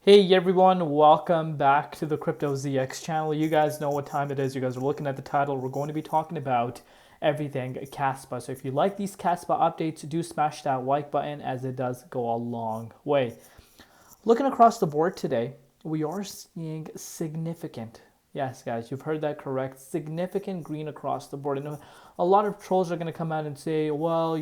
Hey everyone, welcome back to the Crypto ZX channel. You guys know what time it is. You guys are looking at the title. We're going to be talking about everything Kaspa. So if you like these Kaspa updates, do smash that like button as it does go a long way. Looking across the board today, we are seeing significant, yes guys, you've heard that correct, significant green across the board. And a lot of trolls are going to come out and say, well,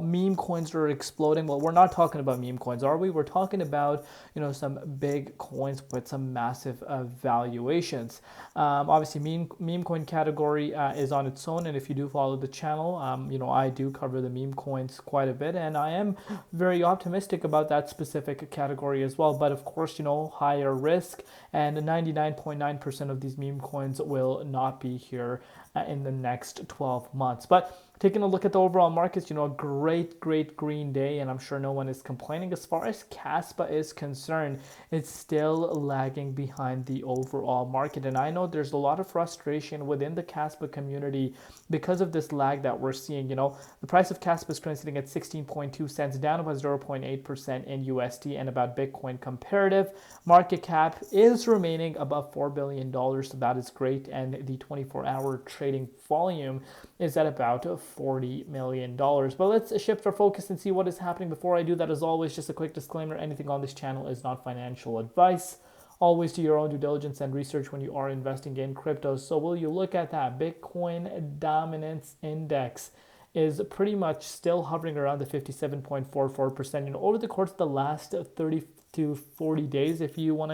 meme coins are exploding. Well, we're not talking about meme coins, are we? We're talking about, some big coins with some massive valuations. Obviously, meme coin category is on its own. And if you do follow the channel, I do cover the meme coins quite a bit. And I am very optimistic about that specific category as well. But of course, higher risk, and 99.9% of these meme coins will not be here in the next 12 months. But taking a look at the overall markets, a great green day, and I'm sure no one is complaining. As far as Kaspa is concerned, it's still lagging behind the overall market. And I know there's a lot of frustration within the Kaspa community because of this lag that we're seeing. The price of Kaspa is currently sitting at 16.2 cents, down about 0.8% in USD. And about Bitcoin comparative, market cap is remaining above $4 billion, so that is great. And the 24-hour trading volume is at about $40 million. But let's shift our focus and see what is happening. Before I do that, as always, just a quick disclaimer: anything on this channel is not financial advice. Always do your own due diligence and research when you are investing in crypto. So will you look at that? Bitcoin dominance index is pretty much still hovering around the 57.44%. Over the course of the last 30 to 40 days, if you want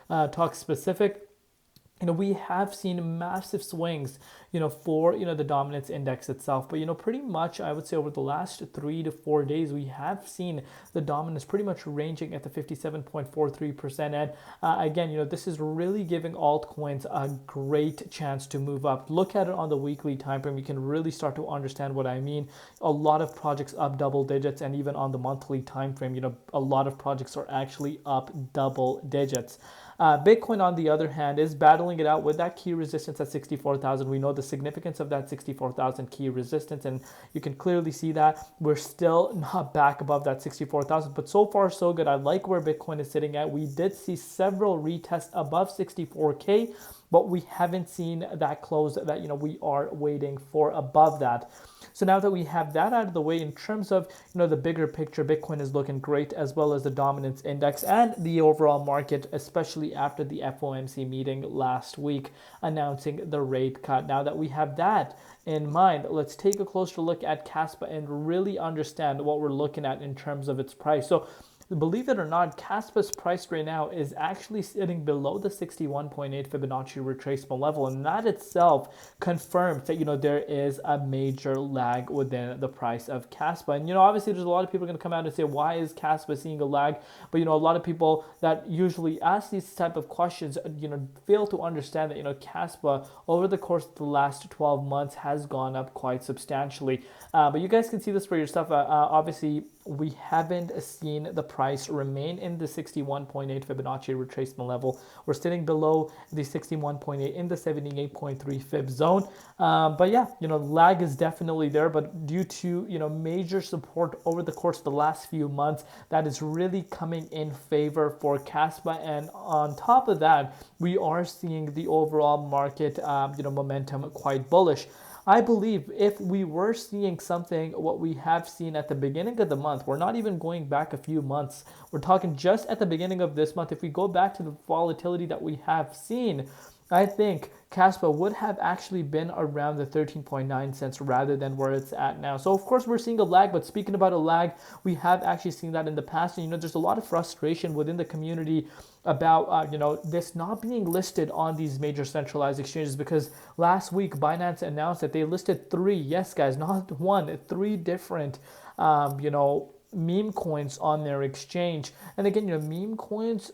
to talk specific, we have seen massive swings, for, the dominance index itself. But, pretty much, I would say over the last 3 to 4 days, we have seen the dominance pretty much ranging at the 57.43%. And again, this is really giving altcoins a great chance to move up. Look at it on the weekly time frame. You can really start to understand what I mean. A lot of projects up double digits, and even on the monthly time frame, a lot of projects are actually up double digits. Bitcoin, on the other hand, is battling it out with that key resistance at 64,000. We know the significance of that 64,000 key resistance, and you can clearly see that we're still not back above that 64,000. But so far, so good. I like where Bitcoin is sitting at. We did see several retests above 64K, but we haven't seen that close that we are waiting for above that. So now that we have that out of the way, in terms of the bigger picture, Bitcoin is looking great, as well as the dominance index and the overall market, especially after the FOMC meeting last week announcing the rate cut. Now that we have that in mind, let's take a closer look at Kaspa and really understand what we're looking at in terms of its price. So believe it or not, Kaspa's price right now is actually sitting below the 61.8 Fibonacci retracement level, and that itself confirms that there is a major lag within the price of Kaspa. And obviously there's a lot of people going to come out and say, why is Kaspa seeing a lag? But a lot of people that usually ask these type of questions fail to understand that Kaspa over the course of the last 12 months has gone up quite substantially. But you guys can see this for yourself. Obviously we haven't seen the price remain in the 61.8 Fibonacci retracement level. We're sitting below the 61.8 in the 78.3 Fib zone. But yeah, lag is definitely there, but due to, major support over the course of the last few months, that is really coming in favor for Kaspa. And on top of that, we are seeing the overall market, momentum quite bullish. I believe if we were seeing something, what we have seen at the beginning of the month, we're not even going back a few months, we're talking just at the beginning of this month, if we go back to the volatility that we have seen, I think Kaspa would have actually been around the 13.9 cents rather than where it's at now. So of course we're seeing a lag, but speaking about a lag, we have actually seen that in the past. And there's a lot of frustration within the community about this not being listed on these major centralized exchanges, because last week Binance announced that they listed three, yes guys, not one, three different meme coins on their exchange. And again, meme coins,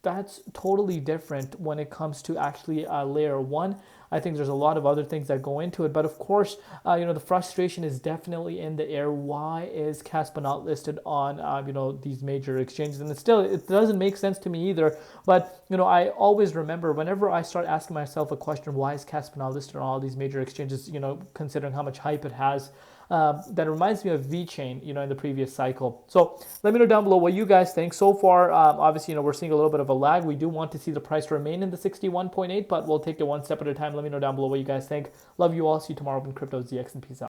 that's totally different when it comes to actually layer one. I think there's a lot of other things that go into it, but of course, the frustration is definitely in the air. Why is Kaspa not listed on, these major exchanges? And it doesn't make sense to me either. But, I always remember whenever I start asking myself a question, why is Kaspa not listed on all these major exchanges, considering how much hype it has, that reminds me of VeChain, in the previous cycle. So let me know down below what you guys think. So far, obviously, we're seeing a little bit of a lag. We do want to see the price remain in the 61.8, but we'll take it one step at a time. Let me know down below what you guys think. Love you all. See you tomorrow in Crypto ZX, and peace out.